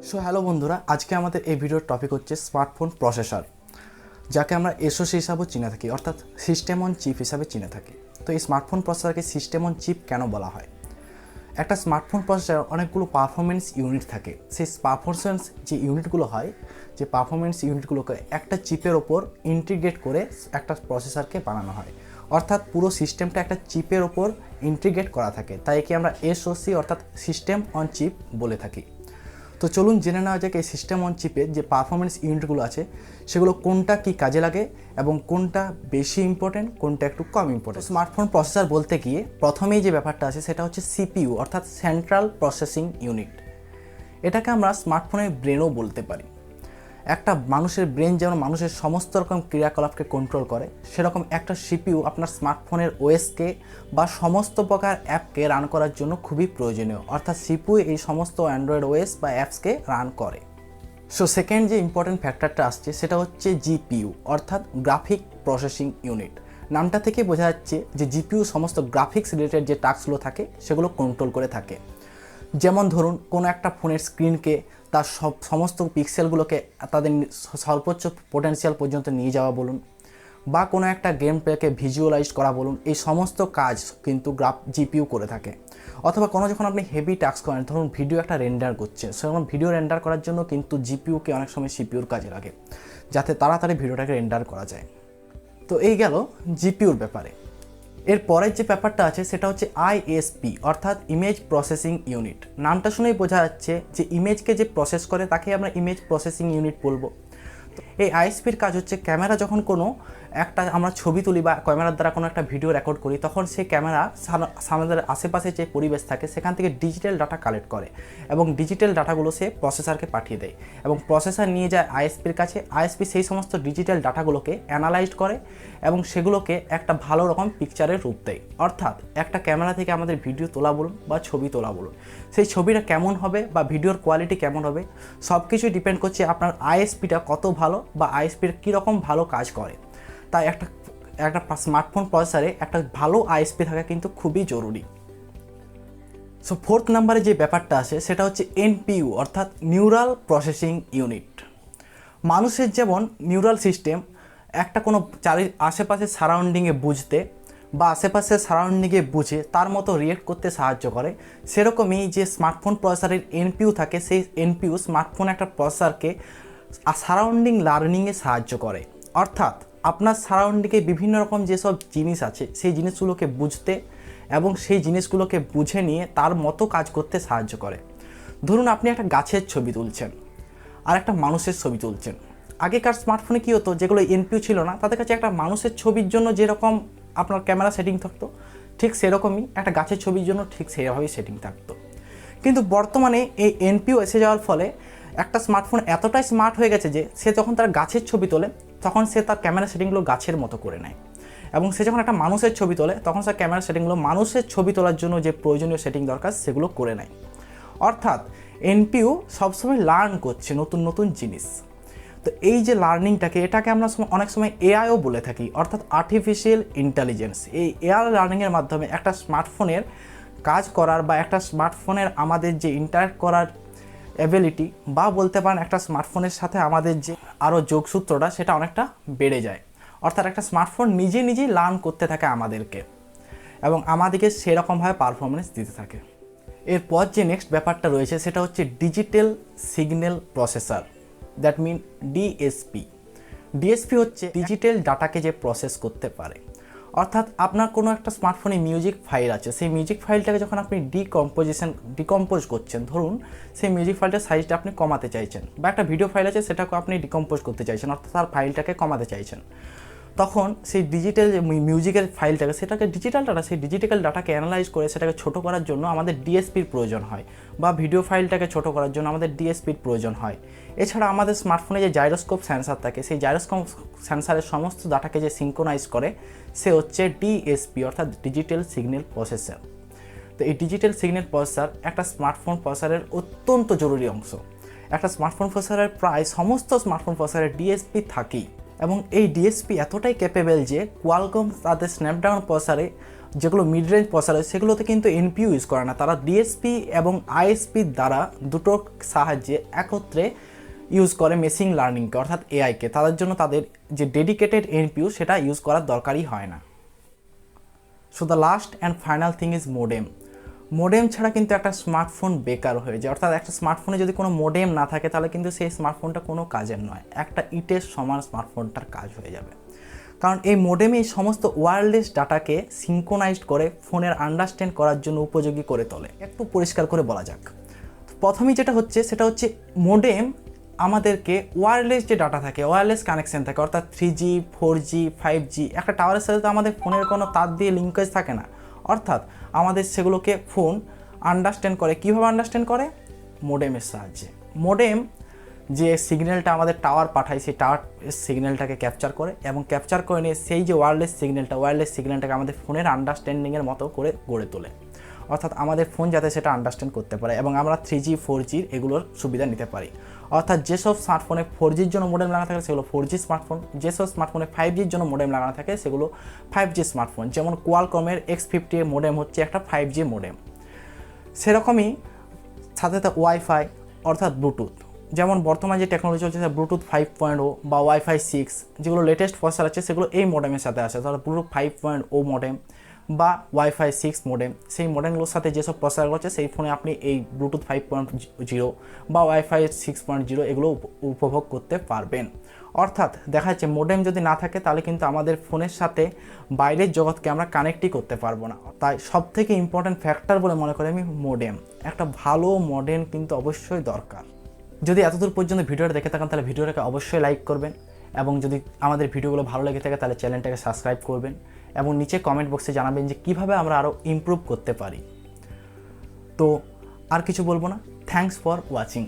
So hello বন্ধুরা, আজকে আমাদের এই ভিডিওর টপিক হচ্ছে স্মার্টফোন প্রসেসর, যাকে আমরা এসওসি হিসাবেও চিনে থাকি, অর্থাৎ সিস্টেম অন চিপ হিসাবে চিনে থাকি। তো এই স্মার্টফোন প্রসেসরকে সিস্টেম অন চিপ কেন বলা হয়? একটা স্মার্টফোন প্রসেসর অনেকগুলো পারফরমেন্স ইউনিট থাকে। সেই পারফরমেন্স যে ইউনিটগুলো হয়, যে পারফরমেন্স ইউনিটগুলোকে একটা চিপের ওপর ইন্টিগ্রেট করে একটা প্রসেসরকে বানানো হয়, অর্থাৎ পুরো সিস্টেমটা একটা চিপের ওপর ইন্টিগ্রেট করা থাকে, তাই কি আমরা এসওসি অর্থাৎ সিস্টেম অন চিপ বলে থাকি। তো চলুন জেনে নেওয়া যাক এই সিস্টেম অন চিপে যে পারফরমেন্স ইউনিটগুলো আছে সেগুলো কোনটা কি কাজে লাগে এবং কোনটা বেশি ইম্পর্টেন্ট, কোনটা একটু কম ইম্পর্টেন্ট। স্মার্টফোন প্রসেসর বলতে গিয়ে প্রথমেই যে ব্যাপারটা আছে সেটা হচ্ছে সিপিইউ অর্থাৎ সেন্ট্রাল প্রসেসিং ইউনিট। এটাকে আমরা স্মার্টফোনের ব্রেনও বলতে পারি। একটা মানুষের ব্রেন যেমন মানুষের সমস্ত রকম ক্রিয়াকলাপকে কন্ট্রোল করে, সেরকম একটা সিপিইউ আপনার স্মার্টফোনের ওএসকে বা সমস্ত প্রকার অ্যাপকে রান করার জন্য খুবই প্রয়োজনীয়, অর্থাৎ সিপিইউ এই সমস্ত অ্যান্ড্রয়েড ওএস বা অ্যাপসকে রান করে। সো সেকেন্ড যে ইম্পর্টেন্ট ফ্যাক্টরটা আসছে সেটা হচ্ছে জিপিইউ অর্থাৎ গ্রাফিক প্রসেসিং ইউনিট। নামটা থেকে বোঝা যাচ্ছে যে জিপিইউ সমস্ত গ্রাফিক্স রিলেটেড যে টাস্কগুলো থাকে সেগুলো কন্ট্রোল করে থাকে। যেমন ধরুন কোনো একটা ফোনের স্ক্রিনকে তার সমস্ত পিক্সেলগুলোকে তাদের সর্বোচ্চ পোটেনশিয়াল পর্যন্ত নিয়ে যাওয়া বলুন, বা কোনো একটা গেম প্লেকে ভিজুয়ালাইজ করা বলুন, এই সমস্ত কাজ কিন্তু জিপিইউ করে থাকে। অথবা কোনো যখন আপনি হেভি টাস্ক করেন, ধরুন ভিডিও একটা রেন্ডার করছেন, সেরকম ভিডিও রেন্ডার করার জন্য কিন্তু জিপিইউকে অনেক সময় সিপিইউর কাজে লাগে, যাতে তাড়াতাড়ি ভিডিওটাকে রেন্ডার করা যায়। তো এই গেল জিপিইউর ব্যাপারে। এর পরের যে ব্যাপারটা আছে সেটা হচ্ছে আইএসপি অর্থাৎ ইমেজ প্রসেসিং ইউনিট। নামটা শুনেই বোঝা যাচ্ছে যে ইমেজকে যে প্রসেস করে তাকে আমরা ইমেজ প্রসেসিং ইউনিট বলবো। এই আইএসপির কাজ হচ্ছে ক্যামেরা যখন কোনো একটা আমরা ছবি তুলি বা ক্যামেরার দ্বারা কোনো একটা ভিডিও রেকর্ড করি, তখন সেই ক্যামেরা আমাদের আশেপাশে যে পরিবেশ থাকে সেখান থেকে ডিজিটাল ডাটা কালেক্ট করে এবং ডিজিটাল ডাটাগুলো সে প্রসেসরকে পাঠিয়ে দেয় এবং প্রসেসর নিয়ে যায় আইএসপির কাছে। আইএসপি সেই সমস্ত ডিজিটাল ডাটাগুলোকে অ্যানালাইজ করে এবং সেগুলোকে একটা ভালো রকম পিকচারের রূপ দেয়। অর্থাৎ একটা ক্যামেরা থেকে আমাদের ভিডিও তোলা বলুন বা ছবি তোলা বলুন, সেই ছবিটা কেমন হবে বা ভিডিওর কোয়ালিটি কেমন হবে সব কিছুই ডিপেন্ড করছে আপনার আইএসপিটা কত ভালো বা আইএসপির কীরকম ভালো কাজ করে। তাই একটা স্মার্টফোন প্রসেসরে একটা ভালো আইএসপি থাকা কিন্তু খুবই জরুরি। সো ফোর্থ নাম্বারে যে ব্যাপারটা আসে সেটা হচ্ছে এনপিইউ অর্থাৎ নিউরাল প্রসেসিং ইউনিট। মানুষের যেমন নিউরাল সিস্টেম একটা কোনো আশেপাশের সারাউন্ডিংয়ে বুঝতে বা আশেপাশের সারাউন্ডিংয়ে বুঝে তার মতো রিয়েক্ট করতে সাহায্য করে, সেরকমই যে স্মার্টফোন প্রসেসরের এনপিইউ থাকে, সেই এনপিইউ স্মার্টফোন একটা প্রসেসরকে সারাউন্ডিং লার্নিংয়ে সাহায্য করে। অর্থাৎ আপনার সারাউন্ডিংয়ে বিভিন্ন রকম যেসব জিনিস আছে সেই জিনিসগুলোকে বুঝতে এবং সেই জিনিসগুলোকে বুঝে নিয়ে তার মতো কাজ করতে সাহায্য করে। ধরুন আপনি একটা গাছের ছবি তুলছেন আর একটা মানুষের ছবি তুলছেন। আগেকার স্মার্টফোনে কী হতো, যেগুলো এনপিইউ ছিল না তাদের কাছে একটা মানুষের ছবির জন্য যেরকম আপনার ক্যামেরা সেটিং থাকতো, ঠিক সেরকমই একটা গাছের ছবির জন্য ঠিক সেভাবেই সেটিং থাকতো। কিন্তু বর্তমানে এই এনপিইউ এসে যাওয়ার ফলে একটা স্মার্টফোন এতটাই স্মার্ট হয়ে গেছে যে সে যখন তার গাছের ছবি তোলে তখন সে তার ক্যামেরা সেটিংগুলো গাছের মতো করে নেয়, এবং সে যখন একটা মানুষের ছবি তোলে তখন সে ক্যামেরা সেটিংগুলো মানুষের ছবি তোলার জন্য যে প্রয়োজনীয় সেটিং দরকার সেগুলো করে নেয়। অর্থাৎ এনপিইউ সবসময় লার্ন করছে নতুন নতুন জিনিস। তো এই যে লার্নিংটাকে, এটাকে আমরা অনেক সময় এআইও বলে থাকি, অর্থাৎ আর্টিফিশিয়াল ইন্টেলিজেন্স। এই এআই লার্নিংয়ের মাধ্যমে একটা স্মার্টফোনের কাজ করার বা একটা স্মার্টফোনের আমাদের যে ইন্টারেক্ট করার অ্যাবিলিটি বা বলতে পারেন একটা স্মার্টফোনের সাথে আমাদের যে আরও যোগসূত্রটা সেটা অনেকটা বেড়ে যায়। অর্থাৎ একটা স্মার্টফোন নিজেই লার্ন করতে থাকে আমাদেরকে এবং আমাদেরকে সেরকমভাবে পারফরমেন্স দিতে থাকে। এরপর যে নেক্সট ব্যাপারটা রয়েছে সেটা হচ্ছে digital signal processor, that mean DSP. DSP হচ্ছে ডিজিটাল ডাটাকে যে প্রসেস করতে পারে। অর্থাৎ আপনার কোনো একটা স্মার্টফোনে মিউজিক ফাইল আছে, সেই মিউজিক ফাইলটাকে যখন আপনি ডিকম্পোজ করছেন, ধরুন সেই মিউজিক ফাইলটার সাইজটা আপনি কমাতে চাইছেন, বা একটা ভিডিও ফাইল আছে সেটাকে আপনি ডিকম্পোজ করতে চাইছেন, অর্থাৎ তার ফাইলটাকে কমাতে চাইছেন, তখন সেই ডিজিটাল মিউজিকের ফাইলটাকে সেই ডিজিটাল ডাটাকে অ্যানালাইজ করে সেটাকে ছোট করার জন্য আমাদের ডিএসপির প্রয়োজন হয়, বা ভিডিও ফাইলটাকে ছোট করার জন্য আমাদের ডিএসপির প্রয়োজন হয়। এছাড়া আমাদের স্মার্টফোনে যে জাইরোস্কোপ সেন্সার থাকে, সেই জাইরোস্কোপ সেন্সারের সমস্ত ডাটাকে যে সিঙ্ক্রোনাইজ করে সে হচ্ছে ডিএসপি অর্থাৎ ডিজিটাল সিগন্যাল প্রসেসর। তো এই ডিজিটাল সিগন্যাল প্রসেসর একটা স্মার্টফোন প্রসেসরের অত্যন্ত জরুরি অংশ। একটা স্মার্টফোন প্রসেসরের প্রায় সমস্ত স্মার্টফোন প্রসেসরের ডিএসপি থাকেই, এবং এই ডিএসপি এতটাই ক্যাপেবল যে কোয়ালকম তাদের স্ন্যাপড্রাগন প্রসেসরে যেগুলো মিড রেঞ্জ প্রসেসর সেগুলোতে কিন্তু এনপিইউ ইউজ করে না, তারা ডিএসপি এবং আইএসপির দ্বারা দুটোর সাহায্যে একত্রে ইউজ করে মেশিন লার্নিংকে অর্থাৎ এআইকে। তাদের জন্য তাদের যে ডেডিকেটেড এনপিইউ সেটা ইউজ করার দরকারই হয় না। So the last and final thing is modem. Modem ছাড়া কিন্তু একটা স্মার্টফোন বেকার হয়ে যায়, অর্থাৎ একটা স্মার্টফোনে যদি কোনো মোডেম না থাকে তাহলে কিন্তু সেই স্মার্টফোনটা কোনো কাজের নয়, একটা ইটের সমান স্মার্টফোনটার কাজ হয়ে যাবে। কারণ এই মোডেমে এই সমস্ত ওয়্যারলেস ডাটাকে সিঙ্ক্রোনাইজড করে ফোনের আন্ডারস্ট্যান্ড করার জন্য উপযোগী করে তোলে। একটু পরিষ্কার করে বলা যাক, প্রথমেই যেটা হচ্ছে সেটা হচ্ছে মোডেম আমাদেরকে ওয়্যারলেস যে ডাটা থাকে, ওয়্যারলেস কানেকশন থাকে, অর্থাৎ 3G 4G 5G, একটা টাওয়ারের সাথে তো আমাদের ফোনের কোনো তার দিয়ে লিঙ্কেজ থাকে না, অর্থাৎ আমাদের সেগুলোকে ফোন আন্ডারস্ট্যান্ড করে। কীভাবে আন্ডারস্ট্যান্ড করে? মোডেমের সাহায্যে। মোডেম যে সিগন্যালটা আমাদের টাওয়ার পাঠায় সেই টাওয়ার সিগন্যালটাকে ক্যাপচার করে এবং ক্যাপচার করে নিয়ে সেই যে ওয়্যারলেস সিগন্যালটাকে আমাদের ফোনের আন্ডারস্ট্যান্ডিংয়ের মতো করে গড়ে তোলে, অর্থাৎ আমাদের ফোন যাতে সেটা আন্ডারস্ট্যান্ড করতে পারে এবং আমরা 3G 4G এগুলোর সুবিধা নিতে পারি। অর্থাৎ যেসব স্মার্টফোনে 4Gর জন্য মোডেম লাগানো থাকে সেগুলো 4G স্মার্টফোন, যেসব স্মার্টফোনে 5Gর জন্য মোডেম লাগানো থাকে সেগুলো 5G স্মার্টফোন। যেমন কোয়ালকমের X50 মোডেম হচ্ছে একটা 5G মোডেম। সেরকমই সাথে সাথে ওয়াইফাই অর্থাৎ ব্লুটুথ, যেমন বর্তমানে যে টেকনোলজি চলছে ব্লুটুথ 5.0 বা ওয়াইফাই 6 যেগুলো লেটেস্ট প্রসেসর আছে সেগুলো এই মোডেমের সাথে আসে, তাহলে ব্লুটুথ 5.0 মোডেম বা ওয়াইফাই 6 মোডেম, সেই মোডেমগুলোর সাথে যেসব প্রসেসরগুলো আছে সেই ফোনে আপনি এই ব্লুটুথ 5.0 বা ওয়াইফাই 6.0 এগুলো উপভোগ করতে পারবেন। অর্থাৎ দেখা যাচ্ছে মোডেম যদি না থাকে তাহলে কিন্তু আমাদের ফোনের সাথে বাইরের জগৎকে আমরা কানেক্টই করতে পারবো না। তাই সবথেকে ইম্পর্ট্যান্ট ফ্যাক্টর বলে মনে করি আমি মোডেম। একটা ভালো মোডেম কিন্তু অবশ্যই দরকার। যদি এতদূর পর্যন্ত ভিডিওটা দেখে থাকেন তাহলে ভিডিওটাকে অবশ্যই লাইক করবেন এবং যদি আমাদের ভিডিওগুলো ভালো লেগে থাকে তাহলে চ্যানেলটাকে সাবস্ক্রাইব করবেন এবং নিচে কমেন্ট বক্সে জানাবেন যে কীভাবে আমরা আরও ইমপ্রুভ করতে পারি। তো আর কিছু বলবো না, থ্যাঙ্কস ফর ওয়াচিং।